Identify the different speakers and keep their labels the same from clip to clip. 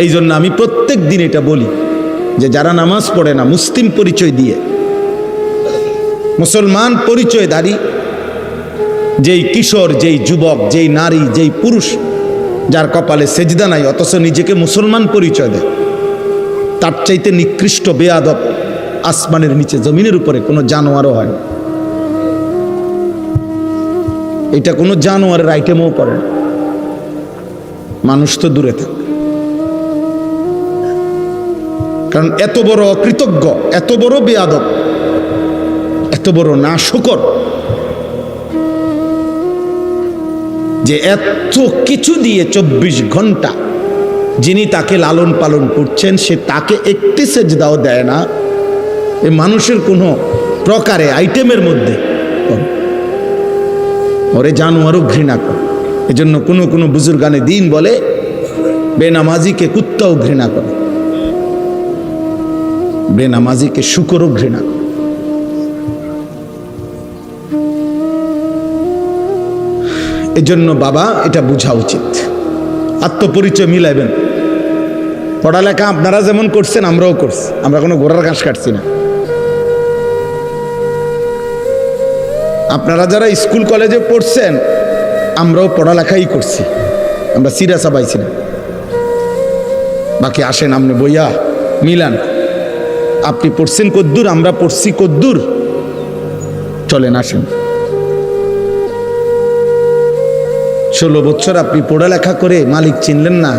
Speaker 1: এই জন্য আমি প্রত্যেক দিন এটা বলি যে যারা নামাজ পড়ে না, মুসলিম পরিচয় দিয়ে, মুসলমান পরিচয়ধারী যেই কিশোর, যেই যুবক, যেই নারী, যেই পুরুষ, যার কপালে সেজদা নাই অথচ নিজেকে মুসলমান পরিচয় দেয়, তার চাইতে নিকৃষ্ট বেয়াদব আসমানের নিচে জমিনের উপরে কোনো জানোয়ারও হয়। এটা কোনো জানোয়ারের আইটেমও পড়ে না। মানুষ তো দূরে থাক, কারণ এত বড় অকৃতজ্ঞ, এত বড় বেয়াদব, এত বড় নাশকর যে এত কিছু দিয়ে 24 ঘন্টা যিনি তাকে লালন পালন করছেন সে তাকে একটি সেজদাও দেয় না। এই মানুষের কোনো প্রকারে আইটেমের মধ্যে ওরে জানোয়ারও ঘৃণা করে। এজন্য কোনো কোনো বুজুর্গানে দিন বলে বেনামাজিকে কুত্তাও ঘৃণা করে, বেনামাজিকে শুকরও ঘৃণা করে। এজন্য বাবা এটা বোঝা উচিত, আত্মপরিচয় মিলাইবেন। পড়ালেখা আপনারা যেমন করছেন আমরাও করছি, আমরা কোনো ঘোড়ার ঘাস কাটছি না। আপনারা যারা স্কুল কলেজে পড়ছেন আমরাও পড়ালেখাই করছি, আমরা সিরা চাবাইছি না। বাকি আসেন আপনি বইয়া মিলান, আপনি পড়ছেন কদ্দুর, আমরা পড়ছি কদ্দুর, চলেন আসেন। 16 বছর আপনি পড়ালেখা করে মালিক চিনলেন না,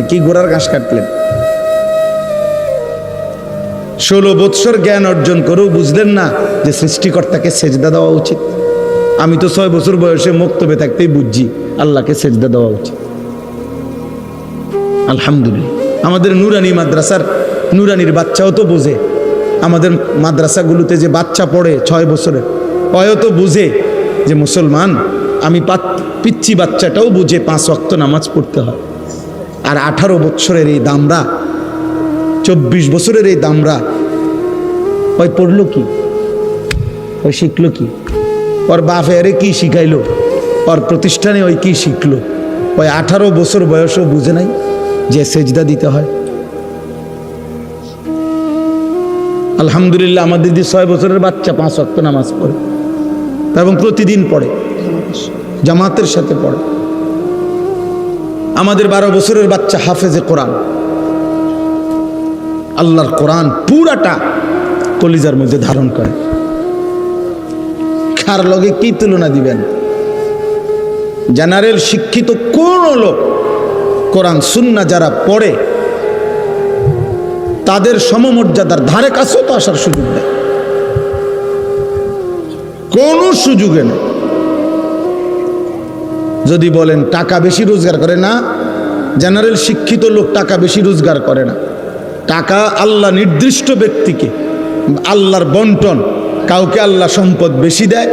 Speaker 1: কি ঘোড়ার ঘাস কাটলেন। 16 বছর জ্ঞান অর্জন করেও বুঝলেন না যে সৃষ্টিকর্তাকে সেজদা দেওয়া উচিত। আমি তো 6 বছর বয়সে মক্তবে থাকতেই বুঝছি আল্লাহকে সেজদা দেওয়া উচিত। আলহামদুলিল্লাহ, আমাদের নুরানি মাদ্রাসার নুরানির বাচ্চাও তো বোঝে, আমাদের মাদ্রাসাগুলোতে যে বাচ্চা পড়ে 6 বছরের, অয় তো বুঝে যে মুসলমান। আমি পিচ্ছি বাচ্চাটাও বুঝে 5 ওয়াক্ত নামাজ পড়তে হয়। আর 18 বছরের এই দামরা, 24 বছরের এই দামরা, ওই পড়লো কি, ওই শিখলো কি, ওর বাপেরে কি শিখাইলো, ওর প্রতিষ্ঠানে ওই কি শিখলো, ওই 18 বছর বয়সও বুঝে নাই যে সেজদা দিতে হয়। আলহামদুলিল্লাহ, আমাদের দিদি 6 বছরের বাচ্চা 5 ওয়াক্ত নামাজ পড়ে এবং প্রতিদিন পড়ে, জামাতের সাথে পড়ে। আমাদের 12 বছরের বাচ্চা হাফেজে কোরআন, আল্লাহর কোরআন পুরাটা কলিজার মধ্যে ধারণ করে। কার লগে কি তুলনা দিবেন? জেনারেল শিক্ষিত কোন লোক কোরআন সুন্নাহ যারা পড়ে তাদের সমমর্যাদার ধারে কাছেও তো আসার সুযোগ নেই, কোন সুযোগে নেই। যদি বলেন টাকা বেশি রোজগার করে, না, জেনারেল শিক্ষিত লোক টাকা বেশি রোজগার করে না। টাকা আল্লাহ নির্দিষ্ট ব্যক্তিকে, আল্লাহর বন্টন, কাউকে আল্লাহ সম্পদ বেশি দেয়,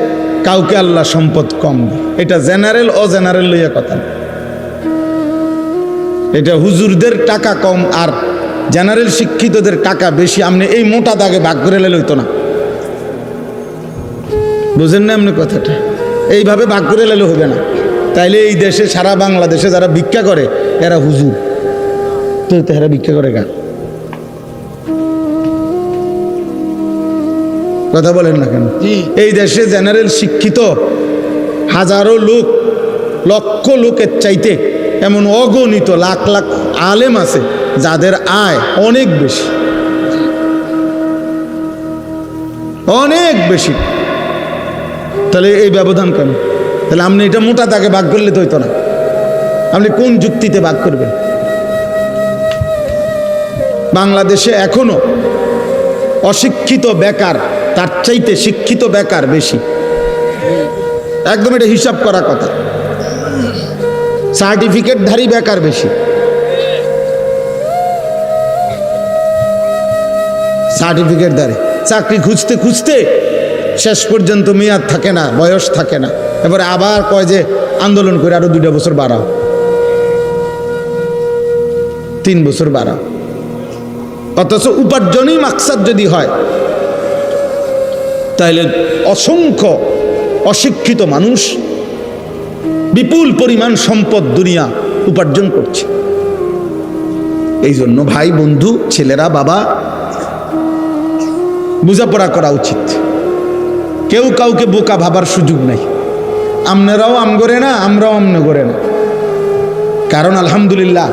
Speaker 1: কাউকে আল্লাহ সম্পদ কম দেয়। এটা জেনারেল অজেনারেল লইয়া কথা, এটা হুজুরদের টাকা কম আর জেনারেল শিক্ষিতদের টাকা বেশি। আপনি এই মোটা দাগে ভাগ করে লইতো না, বুঝেন না আপনি কথাটা? এইভাবে ভাগ করে লেলে হবে না। তাইলে এই দেশে, সারা বাংলাদেশে যারা ভিক্ষা করে এরা হুজুর, তো এরা ভিক্ষা করে গা, কথা বলেন না কেন? এই দেশে জেনারেল শিক্ষিত হাজারো লোক, লক্ষ লোকের চাইতে এমন অগণিত লাখ লাখ আলেম আছে যাদের আয় অনেক বেশি, অনেক বেশি। তাহলে এই ব্যবধান কেন? তাহলে আপনি এটা মোটা দাগে ভাগ করলে তো হইতো না। আপনি কোন যুক্তিতে ভাগ করবেন? বাংলাদেশে এখনো অশিক্ষিত বেকার তার চাইতে শিক্ষিত বেকার বেশি, একদম এটা হিসাব করা কথা। সার্টিফিকেটধারী বেকার বেশি, সার্টিফিকেটধারী চাকরি খুঁজতে খুঁজতে শেষ পর্যন্ত মেয়াদ থাকে না, বয়স থাকে না, এবারে আবার কয় যে আন্দোলন করে আরো 2 বছর বাড়াও, 3 বছর বাড়াও। অথচ উপার্জনই মাকসাদ যদি হয় তাহলে অসংখ্য অশিক্ষিত মানুষ বিপুল পরিমাণ সম্পদ দুনিয়া উপার্জন করছে। এই জন্য ভাই বন্ধু ছেলেরা বাবা বোঝাপড়া করা উচিত। কেউ কাউকে বোকা ভাবার সুযোগ নাই। আপনারাও আম করে না, আমরাও আমনে করে না। কারণ আলহামদুলিল্লাহ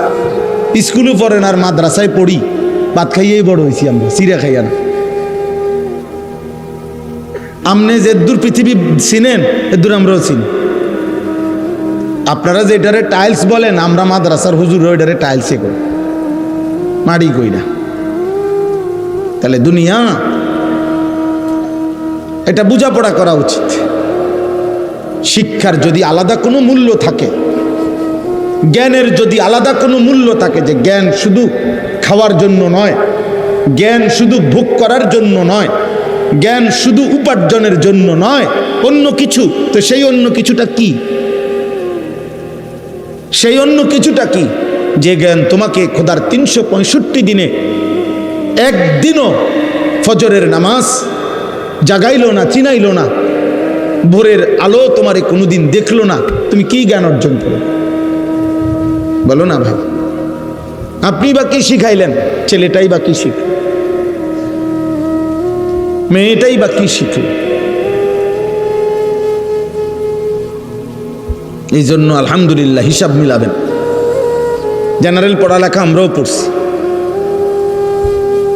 Speaker 1: স্কুলে পড়েন আর মাদ্রাসায় পড়ি, ভাত খাইয়েই বড় হয়েছি আমরা, চিড়া খাইয়া না। আমনে যে দূর পৃথিবী চিনেন এদূর আমরাও চিনি। আপনারা যেটারে টাইলস বলেন, আমরা মাদ্রাসার হুজুর ওইটারে টাইলসে করি, মাড়ি কই না। তাহলে দুনিয়া এটা বোঝাপড়া করা উচিত। শিক্ষার যদি আলাদা কোনো মূল্য থাকে, জ্ঞানের যদি আলাদা কোনো মূল্য থাকে, যে জ্ঞান শুধু খাওয়ার জন্য নয়, জ্ঞান শুধু ভোগ করার জন্য নয়, জ্ঞান শুধু উপার্জনের জন্য নয়, অন্য কিছু, তো সেই অন্য কিছুটা কি? সেই অন্য কিছুটা কি? যে জ্ঞান তোমাকে খোদার 365 দিনে একদিনও ফজরের নামাজ জাগাইলো না, চিনাইলো না, ভোরের আলো তোমারে কোনোদিন দেখলো না, তুমি কি জ্ঞান অর্জন করো? বলো না ভাই। আপনি বা কি শিখাইলেন? ছেলেটাই বা কি শিখ, মেয়েটাই বা কি শিখল? এই জন্য আলহামদুলিল্লাহ হিসাব মিলাবেন। জেনারেল পড়ালেখা আমরাও পড়ছি,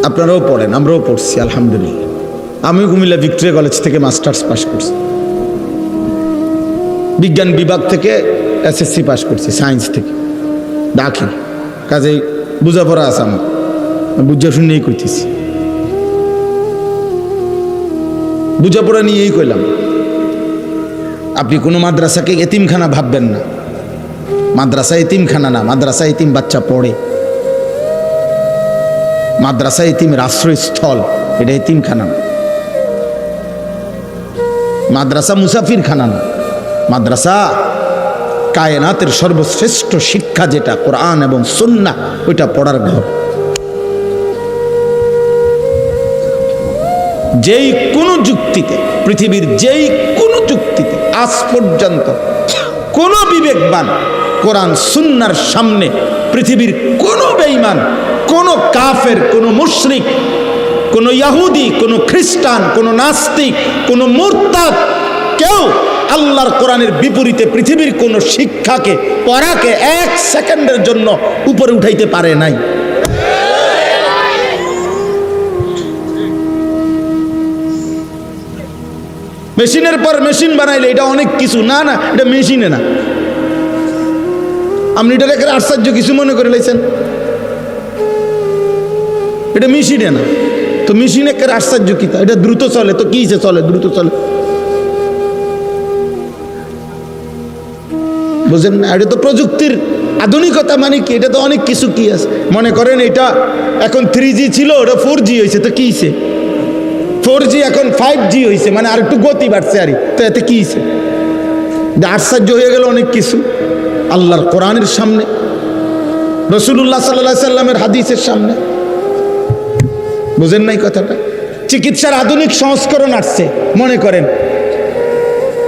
Speaker 1: আপনারাও পড়েন, আমরাও পড়ছি আলহামদুলিল্লাহ। আমি কুমিল্লা ভিক্টোরিয়া কলেজ থেকে মাস্টার্স পাস করছি, বিজ্ঞান বিভাগ থেকে এসএসসি পাস করছি, সায়েন্স থেকে দাখিল। কাজেই বুঝাপড়া আছে আমার, বুঝা শুনেই কইতেছি, বুঝাপড়া নিয়েই কইলাম। আপনি কোনো মাদ্রাসাকে এতিমখানা ভাববেন না। মাদ্রাসা এতিমখানা না, মাদ্রাসা এতিম বাচ্চা পড়ে। মাদ্রাসা এতিমের আশ্রয়স্থল, এটা এতিমখানা না। মাদ্রাসা মুসাফির খানা না, মাদ্রাসা কায়নাতের সর্বশ্রেষ্ঠ শিক্ষা যেটা কোরআন এবং সুন্নাহ, ওইটা পড়ার ঘর। যেই কোনো যুক্তিতে, পৃথিবীর যেই কোনো যুক্তিতে আজ পর্যন্ত কোন বিবেকবান কোরআন সুন্নাহর সামনে, পৃথিবীর কোন বেঈমান, কোন কাফের, কোন মুশরিক, কোন ইহুদি, কোন খ্রিস্টান, কোন নাস্তিক, কোন মুরতাদ, কেউ আল্লাহর কোরআনের বিপরীতে পৃথিবীর কোন শিক্ষাকে, পড়াকে 1 সেকেন্ডের জন্য উপরে উঠাইতে পারে নাই। মেশিনের পর মেশিন বানাইলে এটা অনেক কিছু না, না এটা মেশিনে না। আপনি এটা রেখে আশ্চর্য কিছু মনে করে লাইছেন, এটা মেশিনে না। তো মেশিনে কে আশ্চর্য কি? এটা দ্রুত চলে, তো কি চলে? দ্রুত চলে, বুঝেন না? এটা তো প্রযুক্তির আধুনিকতা। মানে কি? এটা তো অনেক কিছু কি আছে। মনে করেন এটা এখন 3G ছিল, ওটা 4G হয়েছে, তো কি হয়েছে? 4G এখন 5G হয়েছে, মানে আর একটু গতি বাড়ছে। আর তো এতে কি হয়েছে? আশ্চর্য হয়ে গেল অনেক কিছু। আল্লাহর কোরআনের সামনে, রাসূলুল্লাহ সাল্লাল্লাহু আলাইহি সাল্লামের হাদিসের সামনে, বুঝেন নাই কথাটা? চিকিৎসার আধুনিক সংস্করণ আসছে, মনে করেন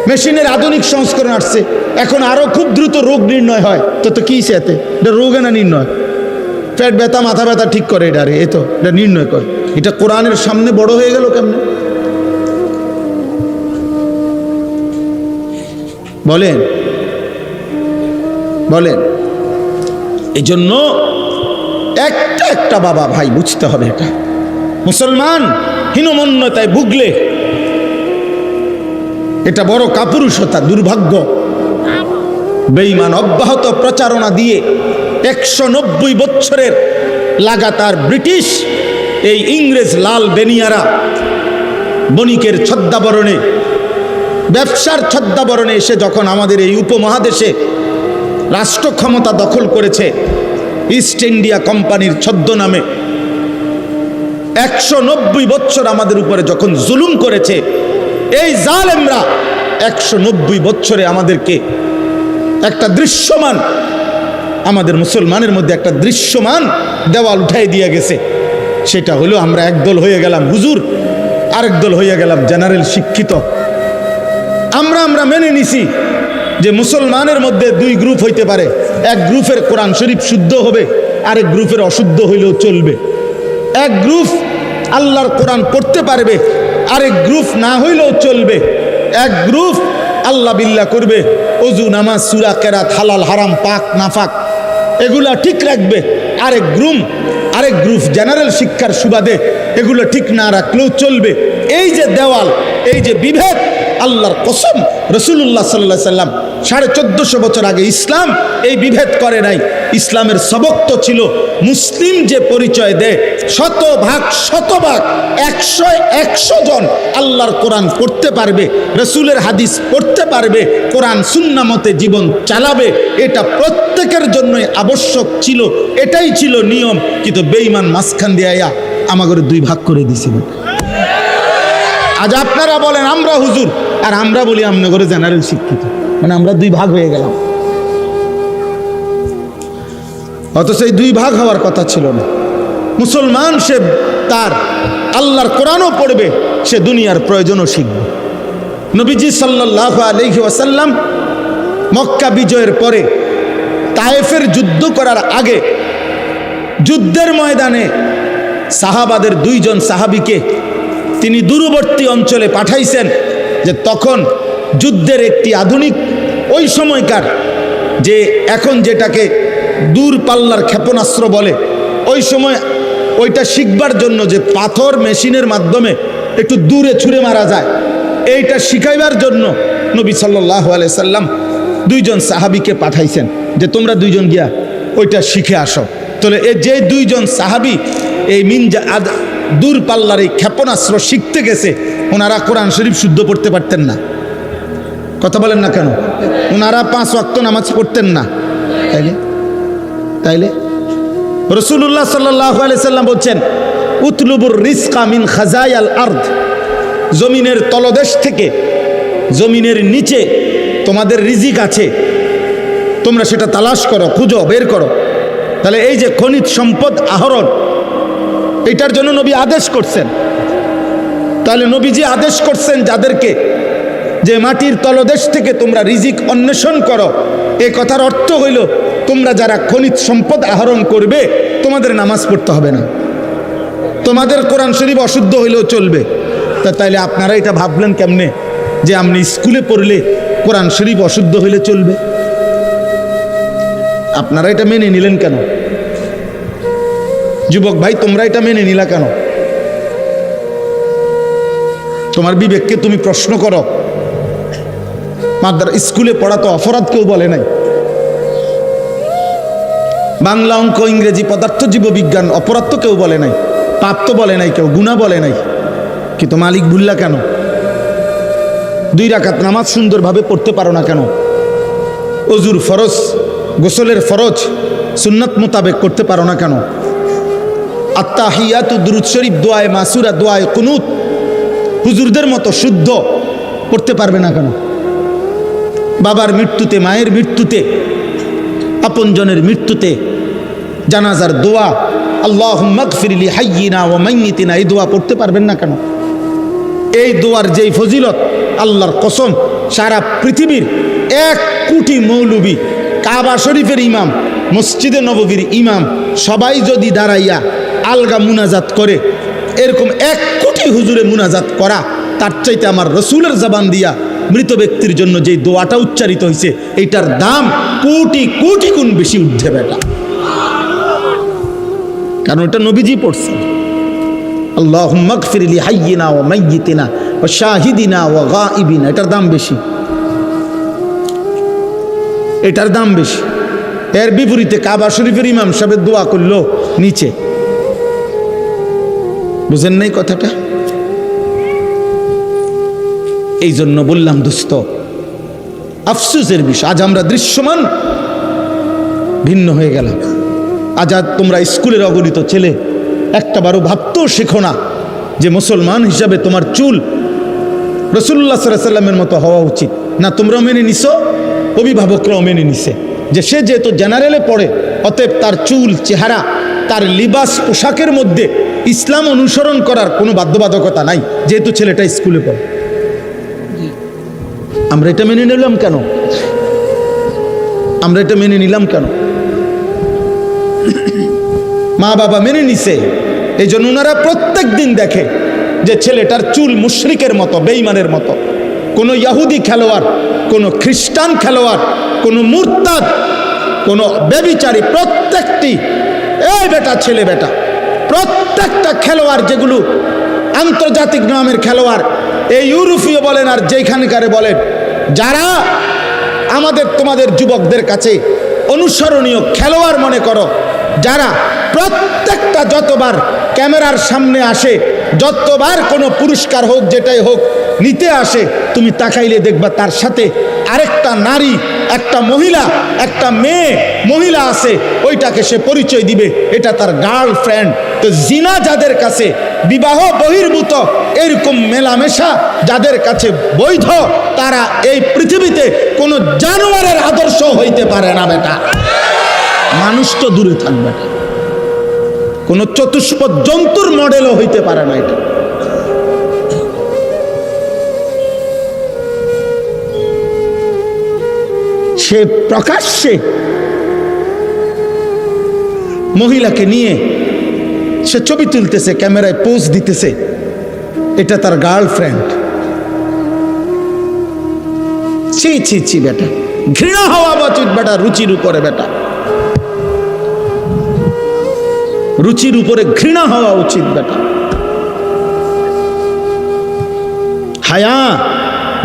Speaker 1: মেশিনের আধুনিক সংস্করণ আসছে, এখন আরো খুব দ্রুত রোগ নির্ণয় হয়। তো কি হয়েছে এতে? এটা রোগ না নির্ণয়? পেট ব্যথা, মাথা ব্যথা ঠিক করে এটা, আরে তো এটা নির্ণয় করে। এটা কোরআনের সামনে বড় হয়ে গেল কেমনে? বলেন বলেন। এই জন্য একটা একটা বাবা ভাই বুঝতে হবে, এটা মুসলমান হীনমন্যতায় ভুগলে এটা বড় কাপুরুষতা, দুর্ভাগ্য। বেঈমান অব্যাহত প্রচারণা দিয়ে 190 বছরের লাগাতার ব্রিটিশ এই ইংরেজ লাল বেনিয়ারা বণিকের ছদ্মাবরণে, ব্যবসার ছদ্মাবরণে এসে যখন আমাদের এই উপমহাদেশে রাষ্ট্র ক্ষমতা দখল করেছে, ইস্ট ইন্ডিয়া কোম্পানির ছদ্মনামে 190 বছর আমাদের উপরে যখন জুলুম করেছে, এই জালেমরা 190 বছরে আমাদেরকে একটা দৃশ্যমান, আমাদের মুসলমানের মধ্যে একটা দৃশ্যমান দেওয়াল উঠাই দিয়ে গেছে। সেটা হলো আমরা একদল হয়ে গেলাম হুজুর, আরেক দল হয়ে গেলাম জেনারেল শিক্ষিত। আমরা মেনে নিছি যে মুসলমানের মধ্যে 2 গ্রুপ হইতে পারে। এক গ্রুপের কোরআন শরীফ শুদ্ধ হবে, আরেক গ্রুপের অশুদ্ধ হইলেও চলবে। এক গ্রুপ আল্লাহর কোরআন পড়তে পারবে, আরেক গ্রুপ না হইলেও চলবে। এক গ্রুপ আল্লাহ বিল্লাহ করবে, ওযু নামাজ সূরা কেরাত হালাল হারাম পাক নাফাক এগুলা ঠিক রাখবে। আরেক গ্রুপ জেনারেল শিক্ষার সুবাদে এগুলো ঠিক না রাখলেও চলবে। এই যে দেওয়াল, এই যে বিভেদ, আল্লাহর কসম রাসূলুল্লাহ সাল্লাল্লাহু আলাইহি সাল্লাম 1450 বছর আগে ইসলাম এই বিভেদ করে নাই। ইসলামের সবক তো ছিল মুসলিম যে পরিচয় দেয় শতভাগ 100 জন আল্লাহর কোরআন পড়তে পারবে, রাসূলের হাদিস পড়তে পারবে, কোরআন সুন্নাহ মতে জীবন চালাবে, এটা প্রত্যেকের জন্যই আবশ্যক ছিল। এটাই ছিল নিয়ম। কিন্তু বেঈমান মাঝখান দিয়ে আমাদের দুই ভাগ করে দিয়েছিল। আজ আপনারা বলেন আমরা হুজুর, আর আমরা বলি আমনগরে জেনারেল শিক্ষিত, মানে আমরা দুই ভাগ হয়ে গেলাম। অথচ এই দুই ভাগ হওয়ার কথা ছিল না। মুসলমান সে তার আল্লাহর কোরআনও পড়বে, সে দুনিয়ার প্রয়োজনও শিখবে। নবীজি সাল্লাল্লাহু আলাইহি ওয়াসাল্লাম মক্কা বিজয়ের পরে তায়েফের যুদ্ধ করার আগে যুদ্ধের ময়দানে সাহাবাদের 2 জন সাহাবীকে তিনি দূরবর্তী অঞ্চলে পাঠাইছেন, যে তখন যুদ্ধের একটি আধুনিক ওই সময়কার যে এখন যেটাকে দূর পাল্লার ক্ষেপণাস্ত্র বলে, ওই সময় ওইটা শিখবার জন্য যে পাথর মেশিনের মাধ্যমে একটু দূরে ছুঁড়ে মারা যায়, এইটা শিখাইবার জন্য নবী সাল্লাল্লাহু আলাইহি সাল্লাম 2 জন সাহাবীকে পাঠাইছেন যে তোমরা 2 জন গিয়া ওইটা শিখে আসো। তাহলে এই যে 2 জন সাহাবী এই দূর পাল্লার এই ক্ষেপণাস্ত্র শিখতে গেছে, ওনারা কোরআন শরীফ শুদ্ধ পড়তে পারতেন না। কথা বলেন না কেন? ওনারা 5 ওয়াক্ত নামাজ পড়তেন না। তাইলে রাসূলুল্লাহ সাল্লাল্লাহু আলাইহি সাল্লাম বলছেন উতলুবুর রিজকা মিন খাজায়াল আরদ, জমিনের তলদেশ থেকে, জমিনের নিচে তোমাদের রিজিক আছে, তোমরা সেটা তালাশ করো, খুঁজো, বের করো। তাহলে এই যে খনিজ সম্পদ আহরণ, এটার জন্য নবী আদেশ করছেন। তাহলে নবীজি আদেশ করছেন যাদেরকে যে মাটির তলদেশ থেকে তোমরা রিজিক অন্বেষণ করো, এই কথার অর্থ হইল তোমরা যারা খনিজ সম্পদ আহরণ করবে তোমাদের নামাজ পড়তে হবে না, তোমাদের কোরআন শরীফ অশুদ্ধ হইলেও চলবে। তাইলে আপনারা এটা ভাবলেন কেমনে যে আপনি স্কুলে পড়লে কোরআন শরীফ অশুদ্ধ হইলে চলবে? আপনারা এটা মেনে নিলেন কেন? যুবক ভাই, তোমরা এটা মেনে নিলা কেন? তোমার বিবেককে তুমি প্রশ্ন করো। স্কুলে পড়া তো অপরাধ কেউ বলে নাই। বাংলা, অঙ্ক, ইংরেজি, পদার্থ, জীববিজ্ঞান অপরাধ তো কেউ বলে নাই, পাপ তো বলে নাই কেউ, গুনাহ বলে নাই। কিন্তু মালিক ভুললা কেন? 2 রাকাত নামাজ সুন্দরভাবে পড়তে পারো না কেন? ওযুর ফরজ, গোসলের ফরজ সুন্নাত মোতাবেক করতে পারো না কেন? আত্তাহিয়াতু, দুরূদ শরীফ, দোয়ায়ে মাসুরা, দোয়ায়ে কুনুত হুজুরদের মতো শুদ্ধ পড়তে পারবে না কেন? বাবার মৃত্যুতে, মায়ের মৃত্যুতে, আপনজনের মৃত্যুতে জানাজার দোয়া আল্লাহুম্মা গফির লি হাইয়িনা ওয়া মাইয়িতিনা, এই দোয়া পড়তে পারবেন না কেন? এই দোয়ার যেই ফজিলত, আল্লাহর কসম সারা পৃথিবীর 1 কোটি মৌলবী, কাবা শরীফের ইমাম, মসজিদে নববীর ইমাম, সবাই যদি দাঁড়াইয়া আলগা মুনাজাত করে, এরকম 1 কোটি হুজুরে মুনাজাত করা, তার চাইতে আমার রসুলের জবান দিয়া মৃত ব্যক্তির জন্য যেই দোয়াটা উচ্চারিত হয়েছে, এইটার দাম কোটি কোটি গুণ বেশি উঠে বেটা। কারণ এটা নবীজি পড়ছেন, আল্লাহুম্মা গফির লি হাইয়িনা ওয়া মাইয়িতিনা ওয়া শাহিদিনা ওয়া গায়িবিনা, এটার দাম বেশি, এটার দাম বেশি। এর বিপরীতে কাবা শরীফের ইমাম সাহেব দোয়া করলো নিচে। বুঝেন নাই কথাটা? এই জন্য বললাম দোস্ত, আফসোসের বিষয় আজ আমরা দৃশ্যমান ভিন্ন হয়ে গেলাম। আজ তোমরা স্কুলের অগণিত ছেলে একটাবারও ভাবতেও শেখো না যে মুসলমান হিসাবে তোমার চুল রাসূলুল্লাহ সাল্লাল্লাহু আলাইহি ওয়াসাল্লামের মতো হওয়া উচিত না। তোমরাও মেনে নিছো, অভিভাবকরাও মেনে নিছে যে সে যেহেতু জেনারেলে পড়ে, অতএব তার চুল, চেহারা, তার লিবাস, পোশাকের মধ্যে ইসলাম অনুসরণ করার কোনো বাধ্যবাধকতা নাই, যেহেতু ছেলেটা স্কুলে পড়ে। আমরা এটা মেনে নিলাম কেন? আমরা এটা মেনে নিলাম কেন? মা বাবা মেনে নিছে, এই জন্য ওনারা প্রত্যেক দিন দেখে যে ছেলেটার চুল মুশরিকের মতো, বেঈমানের মতো। কোনো ইহুদি খেলোয়াড়, কোনো খ্রিস্টান খেলোয়াড়, কোনো মুরতাদ, কোনো ব্যভিচারী, প্রত্যেকটি এই বেটা ছেলে বেটা, প্রত্যেকটা খেলোয়াড় যেগুলো আন্তর্জাতিক নামের খেলোয়াড়, এই ইউরোপীয় বলেন আর যেখানকারে বলেন, যারা আমাদের তোমাদের যুবকদের কাছে অনুসরণীয় খেলোয়াড় মনে করো, যারা প্রত্যেকটা যতবার ক্যামেরার সামনে আসে, যতবার কোনো পুরস্কার হোক যেটাই হোক নিতে আসে, তুমি তাকাইলে দেখবা তার সাথে আরেকটা নারী, একটা মহিলা, একটা মেয়ে মহিলা আছে, ওইটাকে সে পরিচয় দিবে এটা তার গার্লফ্রেন্ড। তো জিনা যাদের কাছে বিবাহ বহির্ভূত এরকম মেলামেশা যাদের কাছে বৈধ, তারা এই পৃথিবীতে কোনো জানোয়ারের আদর্শ হইতে পারে না বেটা। মানুষ তো দূরে থাকবে, কোনো চতুষ্পদ জন্তুর মডেলও হইতে পারে না এটা। সে প্রকাশ্যে মহিলাকে নিয়ে সে ছবি তুলতেছে, ক্যামেরায় পোজ দিতেছে, এটা তার গার্লফ্রেন্ড। ছি ছি ছি বেটা, ঘৃণা হওয়া উচিত বেটা রুচির উপরে। বেটা রুচির উপরে ঘৃণা হওয়া উচিত বেটা। হায়া,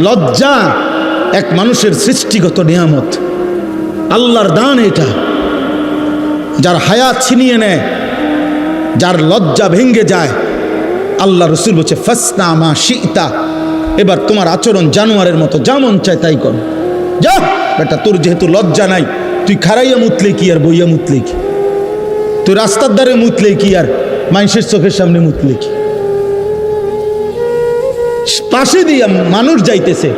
Speaker 1: লজ্জা এক মানুষের সৃষ্টিগত নিয়ামত, আল্লাহর দান এটা। যার হায়া ছিনিয়ে নেয়, যার লজ্জা ভেঙ্গে যায়, আল্লাহ রসুল বলছে ফাসনা মা শিতা, এবার তোমার আচরণ জানোয়ারের মতো, যেমন চায় তাই কর। যা বেটা, তোর যেহেতু লজ্জা নাই, তুই খারাইয়া মুতলে কি আর বইয়া মুতলে কি, তুই রাস্তার ধারে মুতলে কি আর মানুষের চোখের সামনে মুতলে কি। পাশে দিয়ে মানুষ যাইতেছে,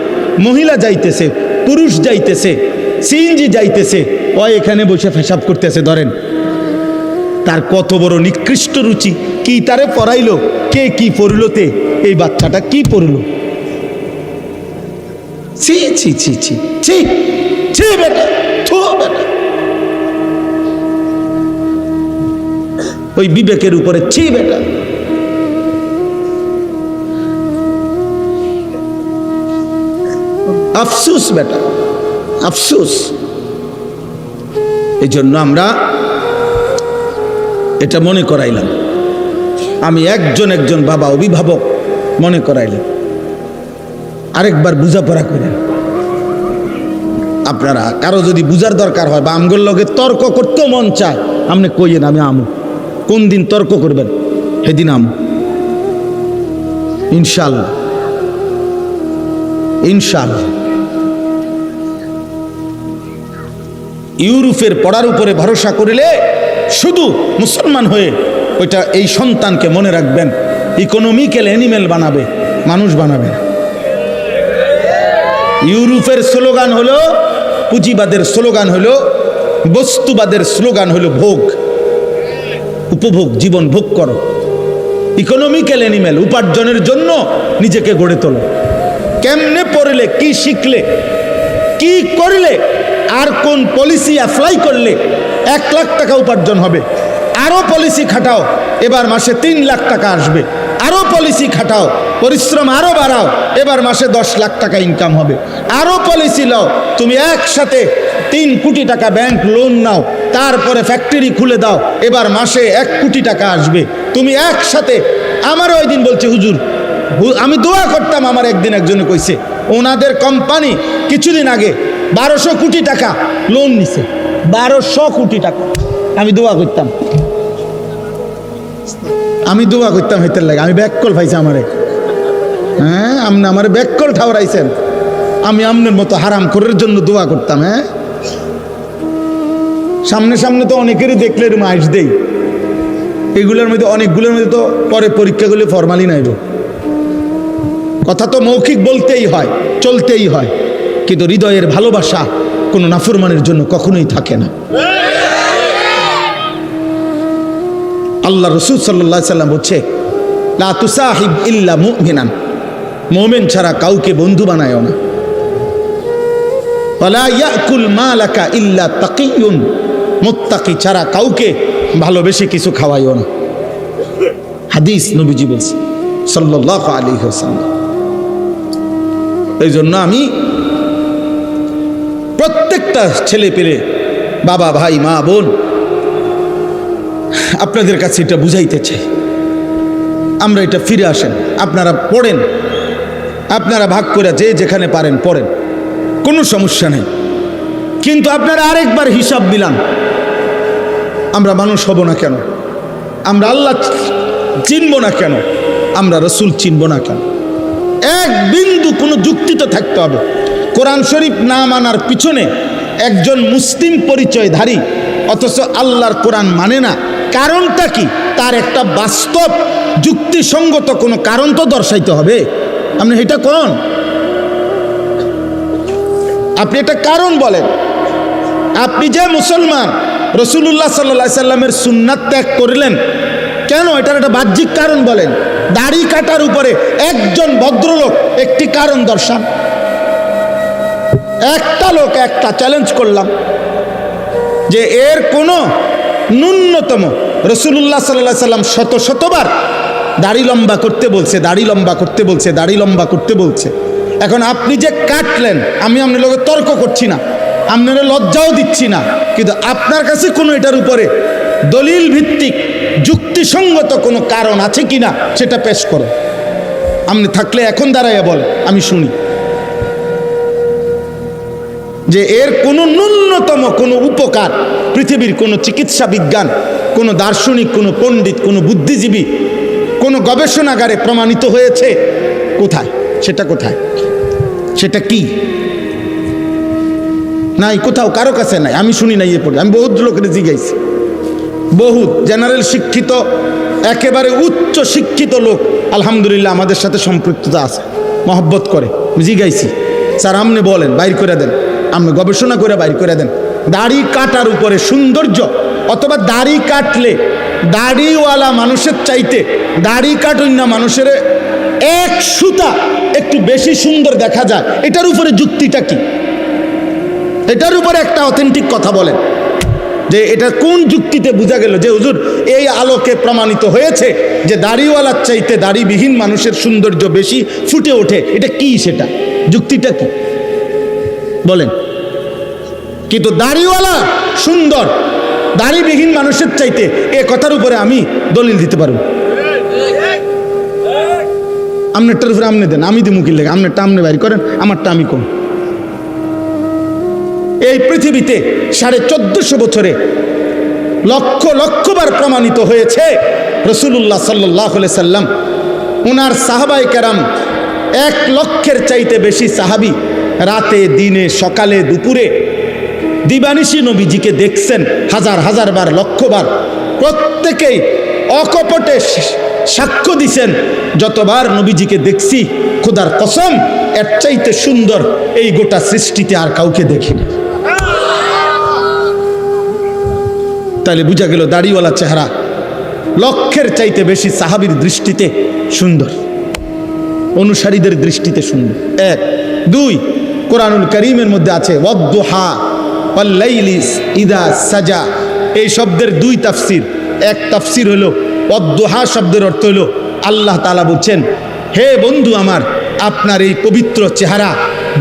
Speaker 1: মহিলা যাইতেছে, পুরুষ যাইতেছে, সিএনজি যাইতেছে, ও এখানে বসে পেশাব করতেছে। ধরেন তার কত বড় নিকৃষ্ট রুচি, কি তারে পড়াইলো, কে কি পড়লোতে, এই বাচ্চাটা কি পড়লো। ছি ছি ছি ছি ছি ছি বেটা, থু বেটা, ওই বিবেকের উপরে ছি বেটা। আফসুস বেটা, আফসুস। এই জন্য আমরা এটা মনে করাইলাম, আমি একজন বাবা অভিভাবক মনে করাইলাম, আরেকবার বুঝাপড়া করেন। আপনারা কারো যদি বুঝার দরকার হয় বা আমগোর লগে তর্ক করতেও মন চায়, আপনি কইয়েন আমি আমু। কোন দিন তর্ক করবেন সেদিন আমু, ইনশাআল্লাহ ইনশাআল্লাহ। ইউরোপের পড়ার উপরে ভরসা করিলে শুধু মুসলমান হয়ে ওইটা, এই সন্তানকে মনে রাখবেন ইকোনমিক্যাল অ্যানিমেল বানাবে, মানুষ বানাবে না। ইউরোপের স্লোগান হলো, পুঁজিবাদের স্লোগান হলো, বস্তুবাদের স্লোগান হলো ভোগ, উপভোগ, জীবন ভোগ করো। ইকোনমিক্যাল অ্যানিমেল, উপার্জনের জন্য নিজেকে গড়ে তোলো। কেমনে পড়লে, কি শিখলে, কি করলে, আর কোন পলিসি অ্যাপ্লাই করলে 1 লাখ টাকা উপার্জন হবে, আরো পলিসি খাটাও, এবার মাসে 3 লাখ টাকা আসবে, আরো পলিসি খাটাও, পরিশ্রম আরো বাড়াও, এবার মাসে 10 লাখ টাকা ইনকাম হবে, আরো পলিসি লাও, তুমি একসাথে 3 কোটি টাকা ব্যাংক লোন নাও, তারপরে ফ্যাক্টরি খুলে দাও, এবার মাসে 1 কোটি টাকা আসবে। তুমি একসাথে, আমারও ওই দিন বলছে হুজুর, আমি দোয়া করতাম, আমার একদিন একজনে কইছে ওনাদের কোম্পানি কিছুদিন আগে 1200 কোটি টাকা লোন নিছে, 1200 কোটি টাকা। আমি দোয়া করতাম, হইতে লাগে, আমি ব্যাককল পাইছি আমারে। হ্যাঁ, আপনি আমার ব্যাককল ঠাউরাইছেন, আমি আপনার মতো হারাম খোরের জন্য দোয়া করতাম। হ্যাঁ, সামনে সামনে তো অনেকেরই দেখলে এরকম আইস দেই, এগুলোর মধ্যে অনেকগুলোর মধ্যে তো পরে পরীক্ষাগুলো ফরমালি নাইব। কথা তো মৌখিক বলতেই হয়, চলতেই হয়, কিন্তু হৃদয়ের ভালোবাসা কোনো নাফরমানের জন্য কখনোই থাকে না। আল্লাহ রসুল সাল্লাল্লাহু আলাইহি সাল্লাম বলছে, লা তুসাহিব ইল্লা মুমিনান, মুমিন ছাড়া কাউকে বন্ধু বানায়ও না। ওয়ালা ইয়াকুল মালাকা ইল্লা তাকিয়ুন, মুত্তাকি ছাড়া কাউকে ভালোবেসে কিছু খাওয়াইও না। হাদিস নবীজি বলছে সাল্লাল্লাহু আলাইহি ওয়াসাল্লাম। এই জন্য আমি প্রত্যেকটা ছেলে পেলে, বাবা, ভাই, মা, বোন, আপনাদের কাছে এটা বুঝাইতে চাই, আমরা এটা ফিরে আসেন, আপনারা পড়েন, আপনারা ভাগ করে যে যেখানে পারেন পড়েন, কোনো সমস্যা নেই। কিন্তু আপনারা আরেকবার হিসাব দিলাম, আমরা মানুষ হব না কেন, আমরা আল্লাহ চিনব না কেন, আমরা রসুল চিনব না কেন? এক বিন্দু কোনো যুক্তি তো থাকতে হবে। কোরআন শরীফ না মানার পিছনে একজন মুসলিম পরিচয়ধারী অথচ আল্লাহর কোরআন মানে না, কারণটা কি? তার একটা বাস্তব যুক্তিসঙ্গত কোনো কারণ তো দর্শাইতে হবে। আপনি এটা কোন, আপনি এটা কারণ বলেন। আপনি যে মুসলমান, রাসূলুল্লাহ সাল্লাল্লাহু আলাইহি সাল্লামের সুন্নাত ত্যাগ করলেন কেন? এটার একটা বাহ্যিক কারণ বলেন। দাড়ি কাটার উপরে একজন ভদ্রলোক একটি কারণ দর্শান। একটা লোক, একটা চ্যালেঞ্জ করলাম যে এর কোনো ন্যূনতম, রাসূলুল্লাহ সাল্লাল্লাহু আলাইহি সাল্লাম শতবার দাড়ি লম্বা করতে বলছে, দাড়ি লম্বা করতে বলছে, দাড়ি লম্বা করতে বলছে। এখন আপনি যে কাটলেন, আমি আপনার লোকের তর্ক করছি না, আপনারা লজ্জাও দিচ্ছি না, কিন্তু আপনার কাছে কোনো এটার উপরে দলিল ভিত্তিক যুক্তিসঙ্গত কোনো কারণ আছে কিনা সেটা পেশ করো। আপনি থাকলে এখন দাঁড়াইয়া বল, আমি শুনি যে এর কোনো ন্যূনতম কোনো উপকার পৃথিবীর কোনো চিকিৎসা বিজ্ঞান, কোনো দার্শনিক, কোনো পণ্ডিত, কোনো বুদ্ধিজীবী, কোনো গবেষণাগারে প্রমাণিত হয়েছে? কোথায় সেটা? কোথায় সেটা? কি নাই, কোথাও কারো কাছে নাই, আমি শুনি নাই এ পর্যন্ত। আমি বহুত লোকের জিজ্ঞাসি, বহুত জেনারেল শিক্ষিত, একেবারে উচ্চ শিক্ষিত লোক আলহামদুলিল্লাহ আমাদের সাথে সম্পৃক্ততা আছে, মহব্বত করে, জিজ্ঞাসি, স্যার আপনি বলেন, বাইর করে দেন, আপনি গবেষণা করে বাইর করে দেন, দাড়ি কাটার উপরে সৌন্দর্য, অথবা দাড়ি কাটলে দাড়িওয়ালা মানুষের চাইতে দাড়ি কাটুন না মানুষের এক সুতা একটু বেশি সুন্দর দেখা যায়, এটার উপরে যুক্তিটা কি? এটার উপরে একটা অথেন্টিক কথা বলেন যে এটা কোন যুক্তিতে বোঝা গেল যে হুজুর এই আলোকে প্রমাণিত হয়েছে যে দাড়িওয়ালার চাইতে দাড়িবিহীন মানুষের সৌন্দর্য বেশি ফুটে ওঠে। এটা কি? সেটা যুক্তিটা কি বলেন? কিন্তু দাড়িওয়ালা সুন্দর দাড়িবিহীন মানুষের চাইতে, এ কথার উপরে আমি দলিল দিতে পারব। আপনারটার উপরে আপনি দেন, আমি দিমুকির লেগে, আপনারটা আপনি বাইর করেন, আমারটা আমি কোন। এই পৃথিবীতে 1450 বছরে লক্ষ লক্ষবার প্রমাণিত হয়েছে রাসূলুল্লাহ সাল্লাল্লাহু আলাইহি সাল্লাম, ওনার সাহাবায়ে কেরাম 1 লক্ষের চাইতে বেশি সাহাবী রাতে, দিনে, সকালে, দুপুরে, দিবানিশি নবীজিকে দেখছেন হাজার হাজার বার, লক্ষবার। প্রত্যেকেই অকপটে সাক্ষ্য দিছেন, যতবার নবীজিকে দেখছি খোদার কসম এর চাইতে সুন্দর এই গোটা সৃষ্টিতে আর কাউকে দেখিনি। তাহলে বুঝা গেল দাড়িওয়ালা চেহারা লক্ষের চাইতে বেশি সাহাবীর দৃষ্টিতে সুন্দর, অনুসারীদের দৃষ্টিতে সুন্দর। 1 2 কোরআনুল কারীমের মধ্যে আছে ওয়াদ-দুহা ওয়াল-লাইলি ইযা সাজা, এই শব্দের 2 তাফসীর। এক তাফসীর হলো ওয়াদ-দুহা শব্দের অর্থ হলো আল্লাহ তাআলা বলছেন, হে বন্ধু আমার, আপনার এই পবিত্র চেহারা,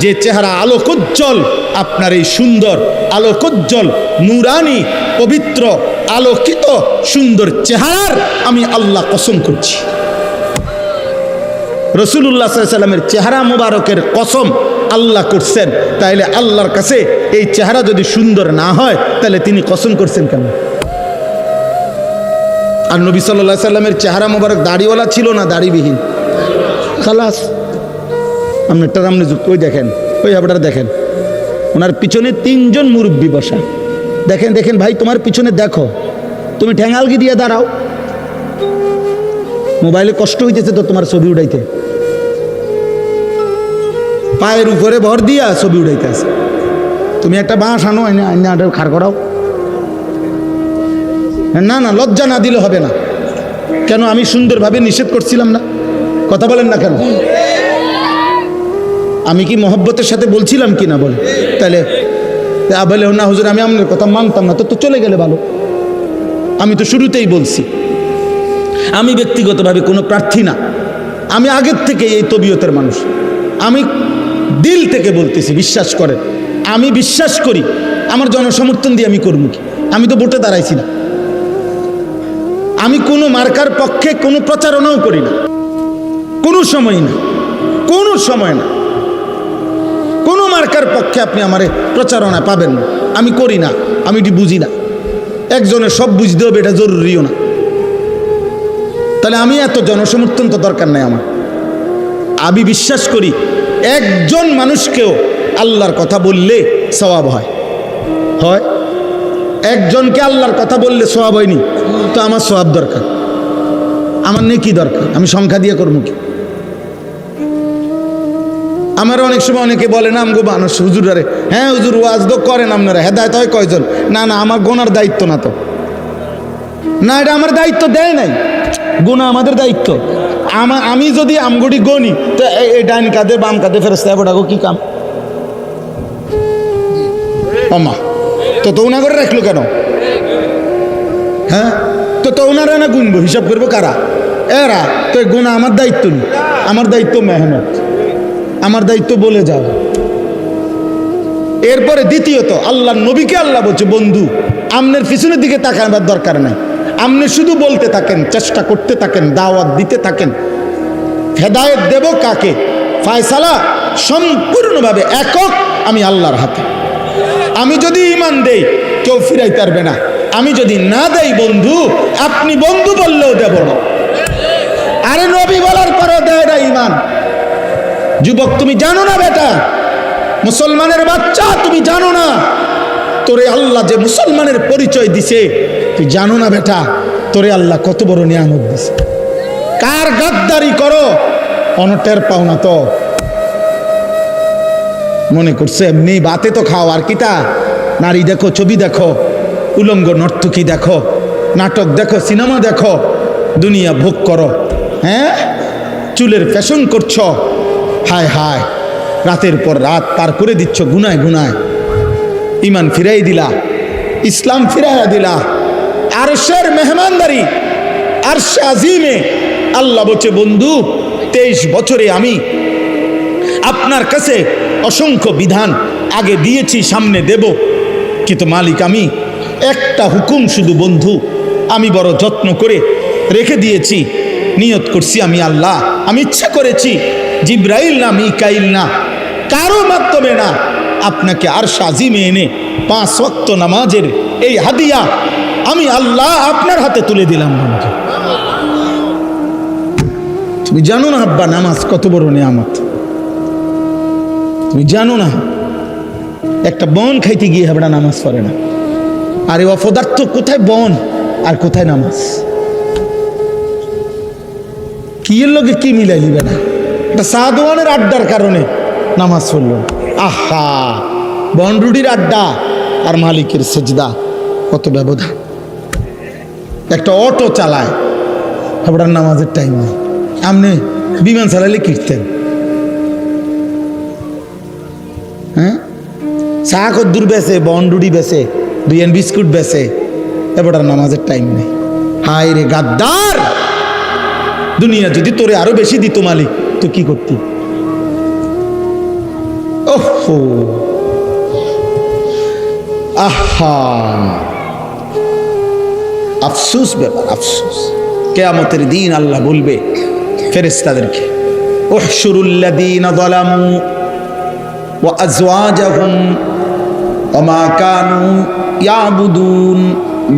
Speaker 1: যে চেহারা আলোকোজ্জ্বল, আপনার এই সুন্দর আলোকোজ্জ্বল নূরানি পবিত্র আলোকিত সুন্দর চেহারার আমি আল্লাহ কসম করছি। রাসূলুল্লাহ সাল্লাল্লাহু আলাইহি সাল্লামের চেহারা মুবারকের কসম আল্লাহ করছেন। তাইলে আল্লাহর কাছে এই চেহারা যদি সুন্দর না হয় তাহলে তিনি কসম করছেন কেন? আর নবী সাল্লাল্লাহু আলাইহি সাল্লামের চেহারা মুবারক দাড়িওয়ালা ছিল না দাড়িবিহীন? খালাস। আপনারটা আপনি ওই দেখেন, ওই আপনারা দেখেন, ওনার পিছনে 3 জন মুরব্বী বসা। দেখেন দেখেন ভাই, তোমার পিছনে দেখো, তুমি ঠ্যাঙালগি দিয়ে দাঁড়াও, মোবাইলে কষ্ট হইতেছে তো তোমার ছবি উঠাইতে, পায়ের উপরে ভর দিয়া ছবি উঠাইতে আছে। তুমি একটা বাঁশ আনো, আইনা খাড় করাও। না না, লজ্জা না দিলে হবে না। কেন? আমি সুন্দরভাবে নিষেধ করছিলাম না? কথা বলেন না কেন? আমি কি মহব্বতের সাথে বলছিলাম কি না? বলে তাহলে বলে না হুজুর আমি আপনার কথা মানতাম না, তো চলে গেলে ভালো। আমি তো শুরুতেই বলছি, আমি ব্যক্তিগতভাবে কোনো প্রার্থী না, আমি আগের থেকে এই তবিয়তের মানুষ। আমি দিল থেকে বলতেছি, বিশ্বাস করেন, আমি বিশ্বাস করি আমার জনসমর্থন দিয়ে আমি করবো কি? আমি তো ভোটে দাঁড়াইছি না, আমি কোনো মার্কার পক্ষে কোনো প্রচারণাও করি না, কোনো সময় না, কোনো সময় না, কোনো মার্কার পক্ষে আপনি আমার প্রচারণা পাবেন না, আমি করি না, আমি এটি বুঝি না। একজনের সব বুঝতে হবে এটা জরুরিও না। তাহলে আমি এত জনসমর্থন তো দরকার নাই আমার। আমি বিশ্বাস করি একজন মানুষকেও আল্লাহর কথা বললে সওয়াব হয়। হয় একজনকে আল্লাহর কথা বললে সওয়াব হয়নি, তো আমার সওয়াব দরকার, আমার নেকি দরকার, আমি সংখ্যা দিয়ে করবো কি? আমার অনেক সময় অনেকে বলে না আমগো মানুষ হুজুরারে, হ্যাঁ হুজুর ওয়াজ তো করেন আপনারা, হেদায়েত হয় কয়জন? না না, আমার গোনার দায়িত্ব না, তো না, এটা আমার দায়িত্ব দেয় নাই, গোনা আমাদের দায়িত্ব। আমি যদি আমগুড়ি গনি, তো এই ডাইন কাঁধে বাম কাঁধে ফেরস্তা ওটাকে কি কাম? অমা তো উনা করে রাখলো কেন? হ্যাঁ, তো ওনারা না গুনবো, হিসাব করবো কারা? এরা। তো গুণা আমার দায়িত্ব নেই, আমার দায়িত্ব মেহনত, আমার দায়িত্ব বলে যাও। এরপরে দ্বিতীয়ত, আল্লাহর নবীকে আল্লাহ বলছে, বন্ধু আমনের পিছনের দিকে তাকাবার দরকার নাই, আপনি শুধু বলতে থাকেন, চেষ্টা করতে থাকেন, দাওয়াত দিতে থাকেন। হেদায়েত দেব কাকে? ফায়সালা সম্পূর্ণভাবে একক আমি আল্লাহর হাতে। আমি যদি ঈমান দেই কেউ ফিরাইতে পারবে না, আমি যদি না দেই বন্ধু, আপনি বন্ধু বললেও দেব না। আরে নবী বলার পরেও দেয় না ঈমান। যুবক তুমি জানো না বেটা, মুসলমানের বাচ্চা তুমি জানো না তোরে আল্লাহ যে মুসলমানের পরিচয় দিছে, তুই জানো না বেটা তোরে আল্লাহ কত বড় নিয়ামত দিছে। কার গাদ্দারি করো অনটের পাও না, তো মনে করছে এমনি বাতে তো খাও, আর কিতা? নারী দেখো, ছবি দেখো, উলঙ্গ নর্তকী দেখো, নাটক দেখো, সিনেমা দেখো, দুনিয়া ভোগ করো। হ্যাঁ, চুলের ফ্যাশন করছো, হায় হায়, রাতের পর রাত পার করে দিচ্ছ গুনায় গুনায়। ইমান ফিরাই দিলা, ইসলাম ফিরাইয়া দিলা, আরশের মেহমানদারি, আরশে আজিমে আল্লাহ বলছে, বন্ধু 23 বছরে আমি আপনার কাছে অসংখ্য বিধান আগে দিয়েছি, সামনে দেব, কিন্তু মালিক আমি একটা হুকুম শুধু বন্ধু আমি বড় যত্ন করে রেখে দিয়েছি। নিয়ত করছি আমি আল্লাহ, আমি ইচ্ছা করেছি জিব্রাইল না মিকাইল না কারো মাধ্যমে না, আপনাকে আরশে আজিমে এনে 5 ওয়াক্ত নামাজের এই হাদিয়া আমি আল্লাহ আপনার হাতে তুলে দিলাম। বন্ধু তুমি জানো না আব্বা নামাজ কত বড় নিয়ামত? তুমি জানো না একটা বন খাইতে গিয়ে হাবড়া নামাজ পড়ে না, আরে অপদার্থ কোথায় বন আর কোথায় নামাজ? কি এর লগে কি মিলাই নিবে না? একটা সাদওয়ানের আড্ডার কারণে নামাজ পড়ল, আহা বনরুডির আড্ডা আর মালিকের সেজদা, কত ব্যবধান। একটা অটো চালায়, হাবড়ার নামাজের টাইম নেই। আপনি বিমান চালাইলে কীর্তেন, হ্যাঁ, চা কদ্দুর বেছে, বনরুডি বেছে, বিরিয়ানি বিস্কুট বেছে, এবার নামাজের টাইম নেই। হায় রে গাদ্দার, দুনিয়া যদি তোরে আরো বেশি দিত মালিক, তো কি করতি? ওহো, আহা, আফসোস ব্যাপার, আফসোস। কিয়ামতের দিন আল্লাহ বলবে ফেরেশতাদেরকে, উহশুরুল্লাযীনা যালামু ওয়া আযওয়াজাহুম ওয়া মা কানু ইয়াবুদুন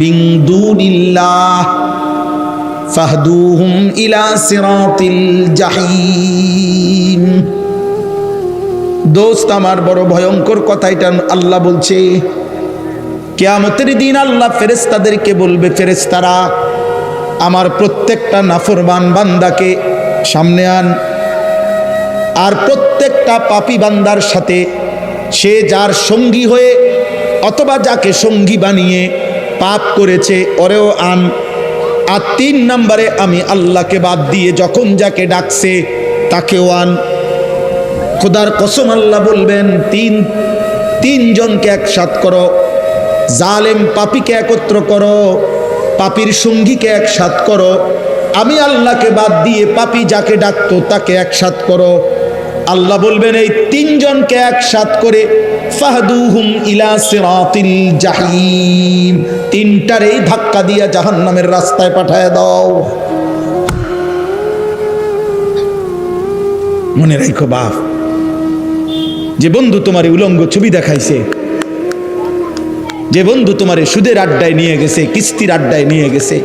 Speaker 1: মিন দুনিল্লাহ ফাহদুহুম ইলা সিরাতিল জাহিম। দোস্ত আমার, বড় ভয়ঙ্কর কথা এটা আল্লাহ বলছে। কিয়ামতের দিন আল্লাহ ফেরেশতাদেরকে বলবে, ফেরেশতারা আমার প্রত্যেকটা নাফরমান বান্দাকে সামনে আন, আর প্রত্যেকটা পাপী বান্দার সাথে সে যার সঙ্গী হয়ে অথবা যাকে সঙ্গী বানিয়ে পাপ করেছে ওরেও আন। আর 3 নম্বরে আমি আল্লাহকে বাদ দিয়ে যখন যাকে ডাকছে তাকেও আন। খোদার কসম আল্লাহ বলবেন, তিনজনকে একসাথ করো, জালেম পাপীকে একত্র করো, পাপীর সঙ্গীকে একসাথ করো, আমি আল্লাহকে বাদ দিয়ে পাপী যাকে ডাকতো তাকে একসাথ করো। আল্লাহ বলবেন এই তিনজনকে একসাথ করে ফাহদুহুম ইলা সিরাতিল জাহিম, তিনটারেই ধাক্কা দিয়া জাহান্নামের রাস্তায় পাঠায় দাও। মনে রাখো বাপ, যে বন্ধু তোমার উলঙ্গ ছবি দেখাইছে, যে বন্ধু তোমারে সুদের আড্ডায় নিয়ে গেছে, কিস্তির আড্ডায় নিয়ে গেছে,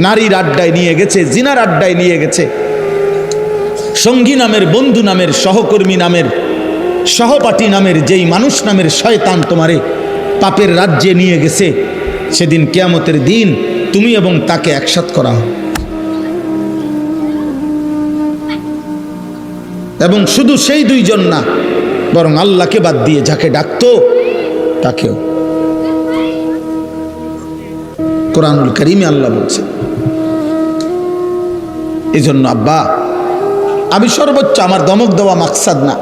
Speaker 1: নারীর আড্ডায় নিয়ে গেছে, জিনার আড্ডায় নিয়ে গেছে, সঙ্গী নামের, বন্ধু নামের, সহকর্মী নামের, সহপাঠী নামের যেই মানুষ নামের শয়তান তোমারে পাপের রাজ্যে নিয়ে গেছে, সেদিন কিয়ামতের দিন তুমি এবং তাকে একসাথ করা হবে। এবং শুধু সেই দুইজন না, বরং আল্লাহকে বাদ দিয়ে যাকে ডাকতো তাকেও। কোরআনুল কারীমে আল্লাহ বলছে। এই জন্য আব্বা, আমি সর্বোচ্চ, আমার ধমক দেওয়া মাকসাদ না,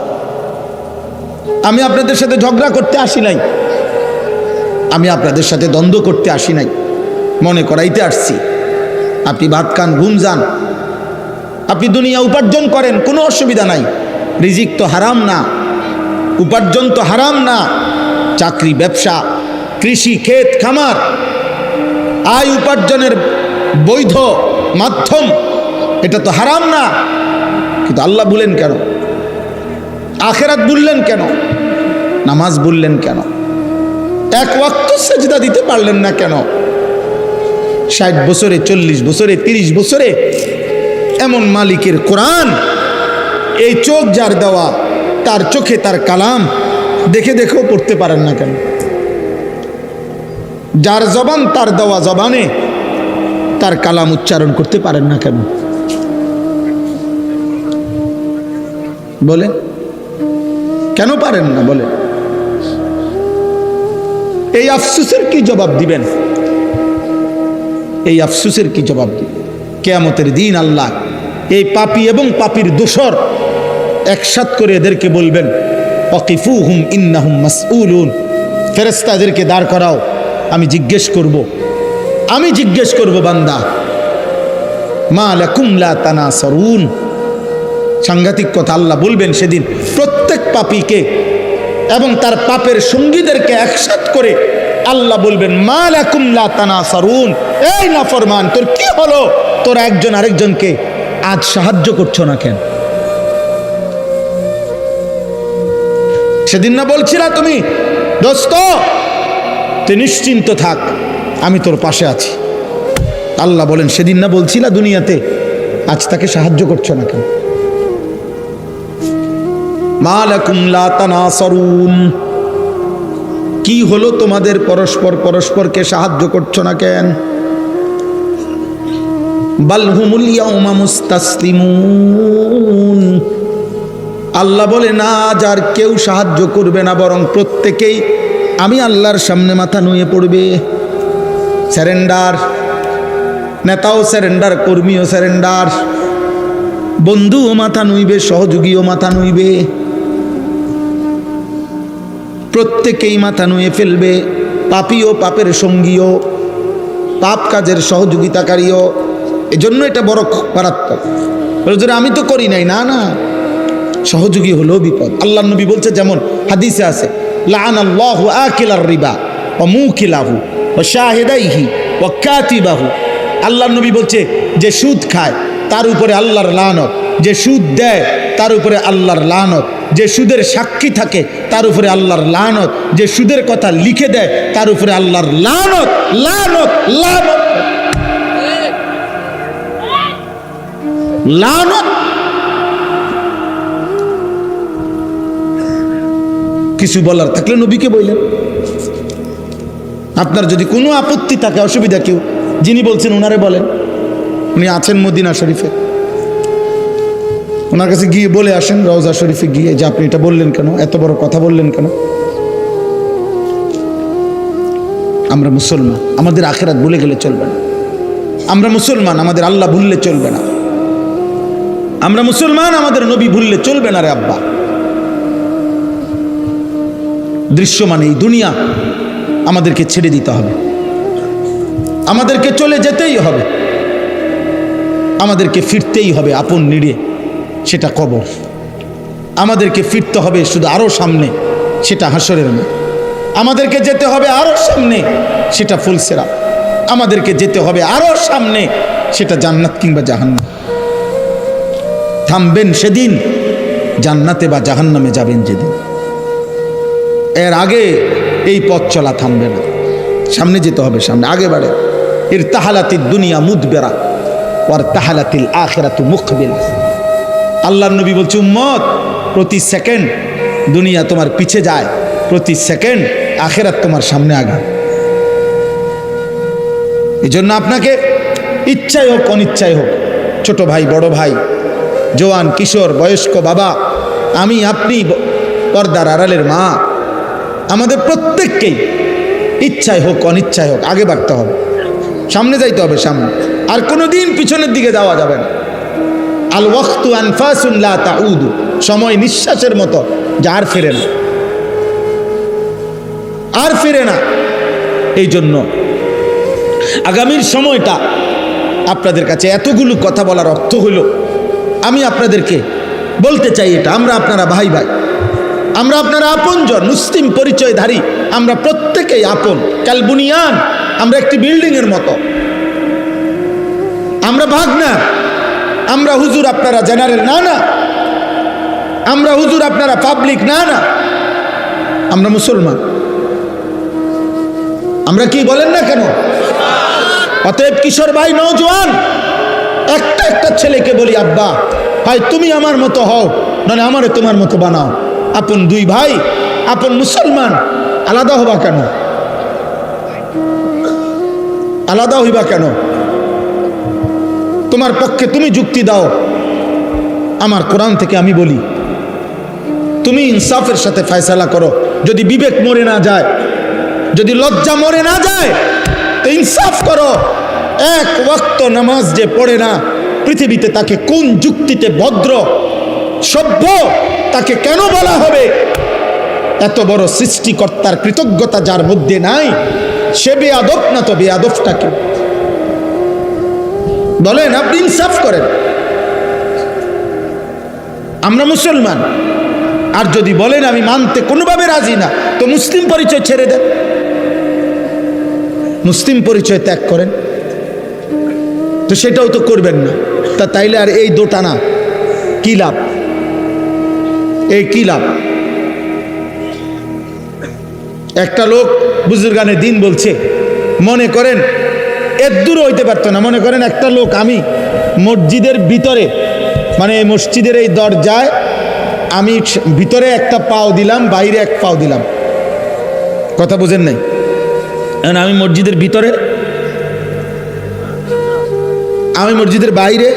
Speaker 1: আমি আপনাদের সাথে ঝগড়া করতে আসি নাই, আমি আপনাদের সাথে দ্বন্দ্ব করতে আসি নাই, মনে করাইতে আসছি আপনি ভাত খান, ঘুম যান, আপনি দুনিয়া উপার্জন করেন, কোনো অসুবিধা নাই, রিজিক তো হারাম না, উপার্জন তো হারাম না, চাকরি, ব্যবসা, কৃষি, ক্ষেত খামার, আয় উপার্জনের বৈধ মাধ্যম, এটা তো হারাম না। কিন্তু আল্লাহ বললেন কেন? আখিরাত বললেন কেন? নামাজ বললেন কেন? এক ওয়াক্ত সেজদা দিতে পারলেন না কেন? 60 বছরে, 40 বছরে, 30 বছরে এমন মালিকের কোরআন, এই চোখ যার দেওয়া, তার চোখে তার কালাম দেখে দেখেও পড়তে পারেন না কেন? যার জবান, তার দেওয়া জবানে তার কালাম উচ্চারণ করতে পারেন না কেন? বলেন কেন পারেন না? বলেন। এই আফসোসের কি জবাব দিবেন? এই আফসোসের কি জবাব দিবেন? কিয়ামতের দিন আল্লাহ এই পাপী এবং পাপীর দোসর একসাথ করে এদেরকে বলবেন, ওয়াকিফুহুম ইন্নাহুম মাসউলুন, ফেরেশতাদেরকে দাঁড় করাও, আমি জিজ্ঞেস করব, আমি জিজ্ঞেস করব বান্দা, মা লাকুম লা তানাসারুন। সাংঘাতিক কথা আল্লাহ বলবেন সেদিন প্রত্যেক পাপীকে এবং তার পাপের সঙ্গীদেরকে একসাথ করে আল্লাহ বলবেন, মা লাকুম লা তানাসারুন, এই নাফরমান, তোর কি হলো? তোরা একজন আরেকজনকে আজ সাহায্য করছো না কেন? সেদিন না বলছিলা তুমি, দোস্ত তুই নিশ্চিন্ত থাক, আমি তোর পাশে আছি। আল্লাহ বলেন, সেদিন না বলছিলা দুনিয়াতে, আজ তাকে সাহায্য করছো না কেন? মা লাকুম লা তানাসারুন, কি হলো তোমাদের? পরস্পর পরস্পরকে সাহায্য করছো না কেন? বাল হুমুল ইয়াউমা মুস্তাসলিমুন, আল্লাহ বলে না, আজ আর কেউ সাহায্য করবে না, বরং প্রত্যেকেই আমি আল্লাহর সামনে মাথা নুয়ে পড়বে। স্যারেন্ডার, নেতাও স্যারেন্ডার, কর্মীও স্যারেন্ডার, বন্ধুও মাথা নুইবে, সহযোগীও মাথা নুইবে, প্রত্যেকেই মাথা নুয়ে ফেলবে। পাপীও, পাপের সঙ্গীও, পাপ কাজের সহযোগিতাকারীও। এজন্য এটা বড় মারাত্মক। আমি তো করি নাই, না না, সহযোগী হলেও বিপদ। আল্লাহ নবী বলছে, যেমন হাদিসে আছে, লাআনাল্লাহু আকিলার রিবা ওয়া মুকিলাহু ওয়া শাহিদাইহি ওয়া কাতিবাহু। আল্লাহ নবী বলছে, যে সুদ খায় তার উপরে আল্লাহর লানত, যে সুদ দেয় তার উপরে আল্লাহর লানত, যে সুদের সাক্ষী থাকে তার উপরে আল্লাহর লানত, যে সুদের কথা লিখে দেয় তার উপরে আল্লাহর লানত, লানত, লানত, লানত। কিছু বলার থাকলে নবীকে বললেন। আপনার যদি কোনো আপত্তি থাকে, অসুবিধা, কেউ যিনি বলছেন ওনারে বলেন, উনি আছেন মদিনা শরীফে, ওনার কাছে গিয়ে বলে আসেন, রওজা শরীফে গিয়ে, যে আপনি এটা বললেন কেন, এত বড় কথা বললেন কেন? আমরা মুসলমান, আমাদের আখিরাত ভুলে গেলে চলবে না। আমরা মুসলমান, আমাদের আল্লাহ ভুললে চলবে না। আমরা মুসলমান, আমাদের নবী ভুললে চলবে না রে আব্বা। দৃশ্যমান এই দুনিয়া আমাদেরকে ছেড়ে দিতে হবে। আমাদেরকে চলে যেতেই হবে, আমাদেরকে ফিরতেই হবে আপন নিড়ে, সেটা কবর। আমাদেরকে ফিরতে হবে শুধু আরো সামনে, সেটা হাসরের মাঠ। আমাদেরকে যেতে হবে আরো সামনে, সেটা ফুলসিরাত। আমাদেরকে যেতে হবে আরো সামনে, সেটা জান্নাত কিংবা জাহান্নাম। থামবেন সেদিন, জান্নাতে বা জাহান্নামে যাবেন যেদিন। এর আগে এই পথ চলা থামবে না, সামনে যেতে হবে, সামনে আগে বাড়ে। ইরতাহালাতিদ দুনিয়া মুদবিরা ওয়ার তাহালাতিল আখিরাতু মুকবিলা। আল্লাহর নবী বলছে, উম্মত, প্রতি সেকেন্ড দুনিয়া তোমার পিছে যায়, প্রতি সেকেন্ড আখিরাত তোমার সামনে আগায়। এই জন্য আপনাকে ইচ্ছাই হোক অনিচ্ছাই হোক, ছোট ভাই বড় ভাই, জওয়ান কিশোর বয়স্ক বাবা, আমি আপনি, পর্দার আড়ালের মা, আমাদের প্রত্যেককেই ইচ্ছাই হোক অনিচ্ছাই হোক আগে বাড়তে হবে, সামনে যাইতে হবে, সামনে। আর কোনোদিন পিছনের দিকে যাওয়া যাবে না। আল ওয়াক্তু আনফাসুন লা তাউদু, সময় নিঃশ্বাসের মতো, যা আর ফিরে না, আর ফিরে না। এই জন্য আগামীর সময়টা আপনাদের কাছে এতগুলো কথা বলার অর্থ হলো, আমি আপনাদেরকে বলতে চাই এটা, আমরা আপনারা ভাই ভাই, আমরা আপনারা আপনজন, মুসলিম পরিচয়ধারী, আমরা প্রত্যেকেই আপন। কাল বুনিয়ান, আমরা একটি বিল্ডিং এর মতো, আমরা ভাগ না। আমরা হুজুর আপনারা জেনারেল না, না আমরা হুজুর আপনারা পাবলিক না, না আমরা মুসলমান। আমরা কি বলেন না কেন? অতএব কিশোর ভাই, নওজোয়ান, একটা একটা ছেলেকে বলি, আব্বা ভাই তুমি আমার মতো হও, নয় আমারে তোমার মতো বানাও। আপন দুই ভাই, আপন মুসলমান, আলাদা হবা কেন? আলাদা হইবা কেন? তোমার পক্ষে তুমি যুক্তি দাও, আমার কোরআন থেকে আমি বলি, তুমি ইনসাফের সাথে ফয়সালা করো। যদি বিবেক মরে না যায়, যদি লজ্জা মরে না যায়, তো ইনসাফ করো। এক ওয়াক্ত নামাজ যে পড়ে না পৃথিবীতে, তাকে কোন যুক্তিতে ভদ্র সভ্য তাকে কেন বলা হবে? এত বড় সৃষ্টিকর্তার কৃতজ্ঞতা যার মধ্যে নাই, সে বেয়াদব না তো বেয়াদবটাকে বলেন? আপনি ইনসাফ করেন। আমরা মুসলমান, আর যদি বলেন আমি মানতে কোনোভাবে রাজি না, তো মুসলিম পরিচয় ছেড়ে দেন, মুসলিম পরিচয় ত্যাগ করেন। তো সেটাও তো করবেন না, তা তাইলে আর এই দোটানা কি লাভ? এই কি লাভ? একটা লোক বুজুর্গানে দিন বলছে, মনে করেন এর দূর হইতে পারতো না, মনে করেন একটা লোক, আমি মসজিদের ভিতরে, মানে মসজিদের এই দরজায় আমি ভিতরে একটা পাও দিলাম, বাইরে এক পাও দিলাম, কথা বুঝেন নাই? আমি মসজিদের ভিতরে, আমি মসজিদের বাইরে,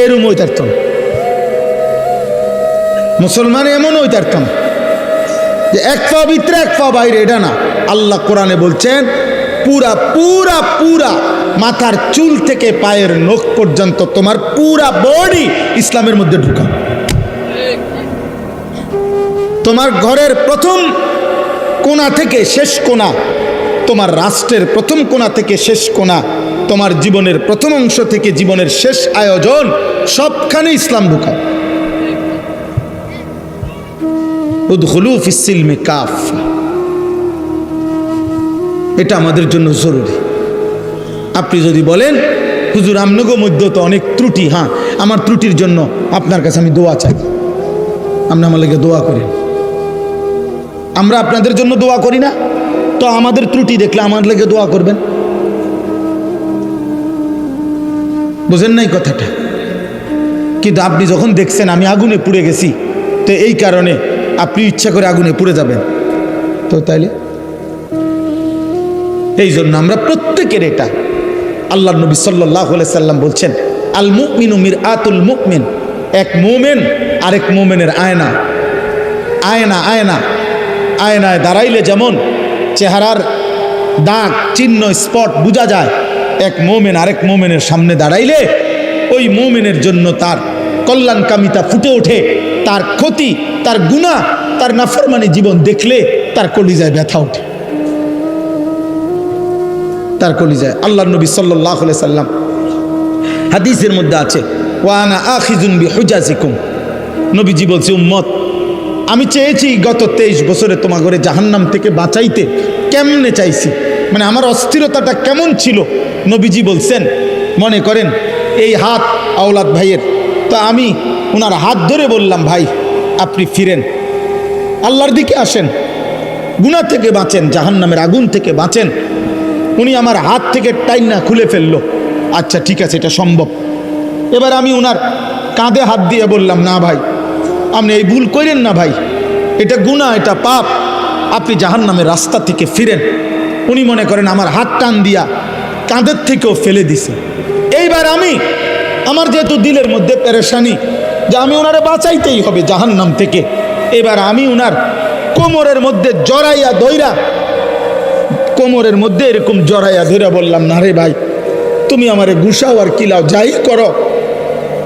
Speaker 1: এরম হইতারতাম। মুসলমান এমন হইতারতাম যে এক পা ভিতরে এক পা বাইরে, এটা না। আল্লাহ কোরআনে বলছেন, পুরা পুরা পুরা মাথার চুল থেকে পায়ের নখ পর্যন্ত তোমার পুরা বডি ইসলামের মধ্যে ঢুকা। তোমার ঘরের প্রথম কোণা থেকে শেষ কোণা, তোমার রাষ্ট্রের প্রথম কোণা থেকে শেষ কোণা, তোমার জীবনের প্রথম অংশ থেকে জীবনের শেষ আয়োজন, সবখানে ইসলাম ঢুকা। উদখুলু ফিস সিলমি কাফা, এটা আমাদের জন্য জরুরি। আপনি যদি বলেন হুজুর আমনগো মধ্যে তো অনেক ত্রুটি, হ্যাঁ আমার ত্রুটির জন্য আপনার কাছে আমি দোয়া চাই, আপনি আমার লেগে দোয়া করেন। আমরা আপনাদের জন্য দোয়া করি না, তো আমাদের ত্রুটি দেখলে আমার লেগে দোয়া করবেন। বুঝেন নাই কথাটা? কিন্তু আপনি যখন দেখছেন আমি আগুনে পুড়ে গেছি, তো এই কারণে আপনি ইচ্ছা করে আগুনে পুড়ে যাবেন, তো তাইলে এই জন্য আমরা প্রত্যেকের এটা, আল্লাহ নবী সাল্লাল্লাহু আলাইহি সাল্লাম বলছেন, আল মুমিনু মিরআতুল মুমিন, এক মুমিন আরেক মুমিনের আয়না। আয়না আয়না আয়নায় দাঁড়াইলে যেমন চেহারার দাগ চিহ্ন স্পট বোঝা যায়, এক মুমিন আরেক মুমিনের সামনে দাঁড়াইলে ওই মুমিনের জন্য তার কল্যাণকামিতা ফুটে ওঠে, তার ক্ষতি, তার গুনাহ, তার নাফরমানি জীবন দেখলে তার কলিজায় ব্যথা ওঠে। তার কলিজায়। আল্লাহর নবী সাল্লাল্লাহু আলাইহি সাল্লাম হাদিসের মধ্যে আছে, ওয়া আনা আখিযুন বিহুজাজিকুম, নবীজি বলছে, উম্মত আমি চেয়েছি গত 23 বছরে তোমার ঘরে জাহান্নাম থেকে বাঁচাইতে। কেমনে চাইছি, মানে আমার অস্থিরতাটা কেমন ছিল। নবীজি বলছেন, মনে করেন এই হাত আওলাদ ভাইয়ের, তো আমি ওনার হাত ধরে বললাম, ভাই আপনি ফিরেন, আল্লাহর দিকে আসেন, গুনাহ থেকে বাঁচেন, জাহান্নামের আগুন থেকে বাঁচেন। উনি আমার হাত থেকে টাইনা খুলে ফেললো, আচ্ছা ঠিক আছে, এটা সম্ভব। এবার আমি ওনার কাঁধে হাত দিয়ে বললাম, না ভাই আপনি এই ভুল করেন না ভাই, এটা গুনাহ, এটা পাপ, আপনি জাহান্নামের রাস্তা থেকে ফিরেন। উনি মনে করেন আমার হাত টান দিয়া কাঁধের থেকেও ফেলে দিছে। এইবার আমি, আমার যেহেতু দিলের মধ্যে পেরেশানি যে আমি ওনারে বাঁচাইতেই হবে জাহান্নাম থেকে, এবার আমি ওনার কোমরের মধ্যে জড়াইয়া ধইরা, কোমরের মধ্যে এরকম জড়াইয়া ধইরা বললাম, না রে ভাই তুমি আমারে গুসাও আর কিলাও, যাই করো,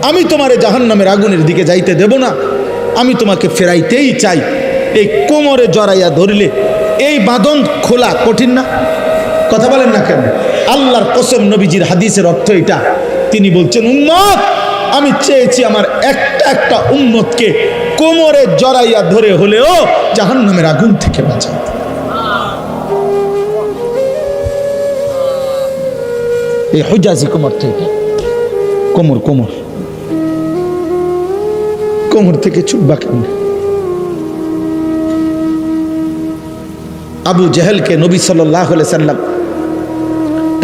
Speaker 1: আমি তোমারে জাহান্নামের আগুনের দিকে যাইতে দেব না, আমি তোমাকে ফেরাইতেই চাই। এই কোমরে জড়াইয়া ধরলে এই বাঁধন খোলা কঠিন না? কথা বলেন না কেন? আল্লাহর কসম, নবীজির হাদিসের অর্থ এটা। তিনি বলছেন, উম্মত আমি চেয়েছি আমার একটা একটা উম্মতকে কোমরে জড়াইয়া ধরে হলেও জাহান্নামের আগুন থেকে বাঁচাতে। এই হুজাজিকুম অর্থ এটা, কোমর কোমর কোমর থেকে ছুটবা কেমন? আবু জেহেলকে নবী সাল্লাল্লাহু আলাইহি সাল্লাম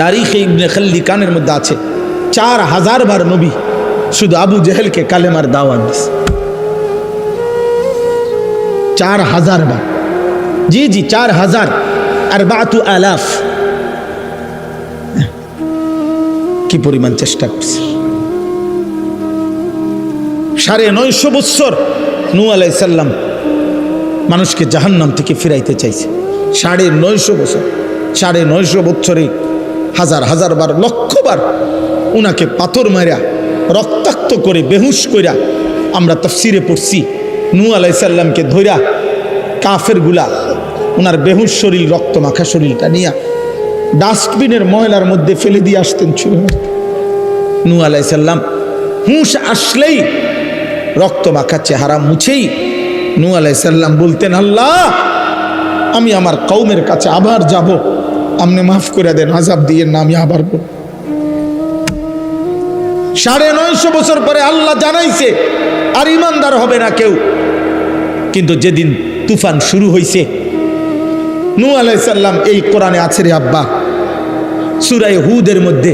Speaker 1: তারিখে ইবনে খাল্লিকানের মধ্যে আছে 4000 বার নবী শুধু আবু জেহেলকে কালেমার দাওয়াত দিয়েছে। 4000 বার, জি জি 4000, আর 4000 কি পরিমাণ চেষ্টা করছে। 950 বছর নূহ আলাইহিস সালাম মানুষকে জাহান্নাম থেকে ফিরাইতে চাইছে। 950 বছর, 950 বছরে হাজার হাজার বার, লক্ষ বার উনাকে পাথর মারা রক্তাক্ত করে বেহুশ কইরা, আমরা তাফসিরে পড়ছি, নূহ আলাইহিস সালামকে ধইরা কাফের গুলা উনার বেহুশ শরীর, রক্ত মাখা শরীরটা নিয়া ডাস্টবিনের ময়লার মধ্যে ফেলে দিয়ে আসতেন ছুঁড়ে। নূহ আলাইহিস সালাম হুঁশ আসলেই রক্ত মাখা চেহারা মুছেই নূহ আলাইহিস সালাম বলতেন, আল্লাহ আমি আমার কওমের কাছে আবার যাব, আপনি মাফ করে দেন, আযাব দিয়ে না, আমি আবার 950 বছর পরে আল্লাহ জানাইছে আর ইমানদার হবে না কেউ। কিন্তু যেদিন তুফান শুরু হয়েছে, নূহ আলাইহিস সালাম, এই কোরআনে আছে রে আব্বা, সূরা হুদের মধ্যে,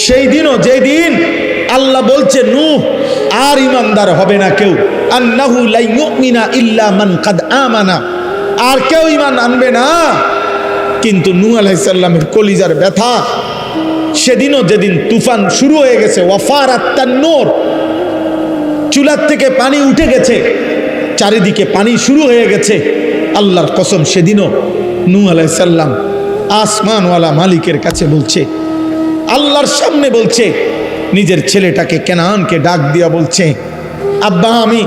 Speaker 1: সেই দিনও যেদিন আল্লাহ বলছে নূহ আর ইমানদার হবে না কেউ, আন্নাহু লা ইউমিনা ইল্লা মান কাদ আমানা, আর কেউ ইমান আনবে না। কিন্তু নূহ আলাইহিস সালামের কলিজার ব্যথা, সেদিনও যেদিন তুফান শুরু হয়ে গেছে, ওয়াফারাত তান্নুর, চুলার থেকে পানি উঠে গেছে, চারিদিকে পানি শুরু হয়ে গেছে, আল্লাহর কসম সেদিনও নূহ আলাইহিস সালাম আসমানওয়ালা মালিকের কাছে বলছে, আল্লাহর সামনে বলছে, নিজের ছেলেটাকে কেনানকে ডাক দিয়া বলছে, আব্বা আমি,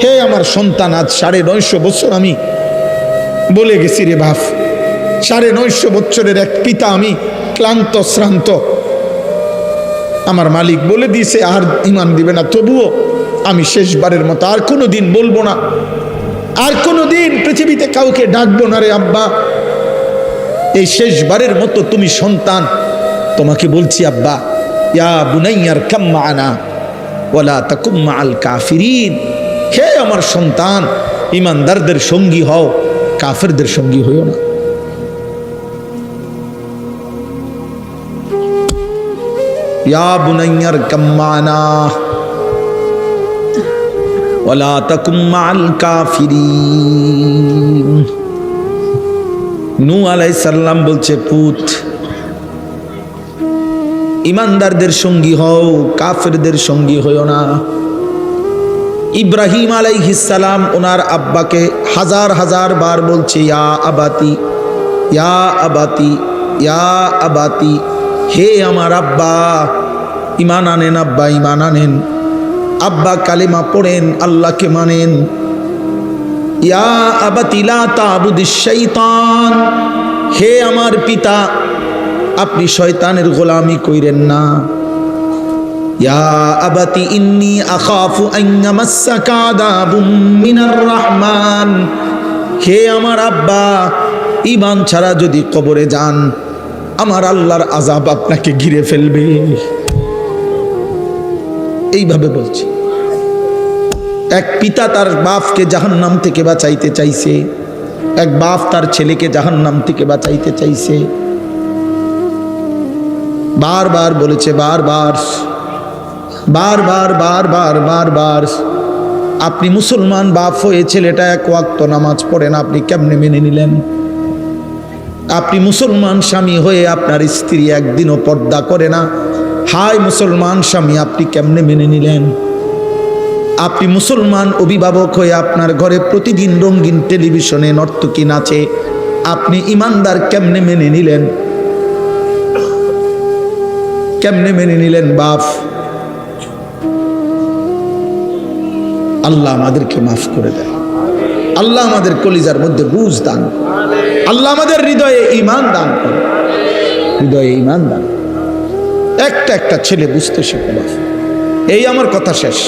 Speaker 1: হে আমার সন্তান, আজ 950 বছর আমি বলে গেছি রে বাপ, 950 বছরের এক পিতা আমি, ক্লান্ত শ্রান্ত, আমার মালিক বলে দিয়েছে আর ইমান দিবে না, তবুও আমি শেষবারের মতো আর কোনো দিন বলবো না, আর কোনো দিন পৃথিবীতে কাউকে ডাকবো না রে আব্বা, এই শেষবারের মতো তুমি সন্তান, তোমাকে বলছি আব্বা, ইয়া বুনাইয়ার কাম মা'ানা ওয়ালা তাকুম মা'আল কাফিরিন, হে আমার সন্তান ইমানদারদের সঙ্গী হও, কাফেরদের সঙ্গী হইও না। ইয়া বুনাইয়ার কাম মা'ানা ওয়ালা তাকুম মা'আল কাফিরিন। নূহ আলাইহিস সালাম বলছে, পুত ইমানদারদের সঙ্গী হও, কাফেরদের সঙ্গী হইও না। ইব্রাহিম আলাইহিস সালাম ওনার আব্বাকে হাজার হাজার বার বলছে, ইয়া আবাতি, ইয়া আবাতি, ইয়া আবাতি, হে আমার আব্বা, ইমান আনেন আব্বা, ইমান আনেন। আব্বা কালিমা পড়েন, আল্লাহকে মানেন। ইয়া আবাতি লা তা'বুদিশ শাইতান, হে আমার পিতা, আপনি শয়তানের গোলামি কইরেন না। ইয়া আবাতি ইন্নী আখাফু আন ইয়ামাসসাকা আযাবুম মিনার রহমান। হে আমার আব্বা, ঈমান ছাড়া যদি কবরে যান, আমার আল্লাহর আযাব আপনাকে ঘিরে ফেলবে। এইভাবে বলছি। এক পিতা তার বাপকে জাহান্নাম থেকে বাঁচাইতে চাইছে, এক বাপ তার ছেলেকে জাহান্নাম থেকে বাঁচাইতে চাইছে। বারবার বলেছে, বারবার বারবার বারবার বারবার, আপনি মুসলমান বাপ হয়ে ছেলেটা এক ওয়াক্ত নামাজ পড়ে না, আপনি কেমনে মেনে নিলেন? আপনি মুসলমান স্বামী হয়ে আপনার স্ত্রী একদিনও পর্দা করে না, হায় মুসলমান স্বামী, আপনি কেমনে মেনে নিলেন? আপনি মুসলমান অভিভাবক হয়ে আপনার ঘরে প্রতিদিন রঙিন টেলিভিশনে নর্তকী নাচে, আপনি ইমানদার কেমনে মেনে নিলেন? কেমনে মেনে নিলেন বাপ? আল্লাহ আমাদেরকে মাফ করে দেয়। আল্লাহ আমাদের কলিজার মধ্যে বুঝ দান, আল্লাহ আমাদের হৃদয়ে ঈমান দান করে, হৃদয়ে ঈমান দান। একটা একটা ছেলে বুঝতে শিখে। এই আমার কথা শেষ।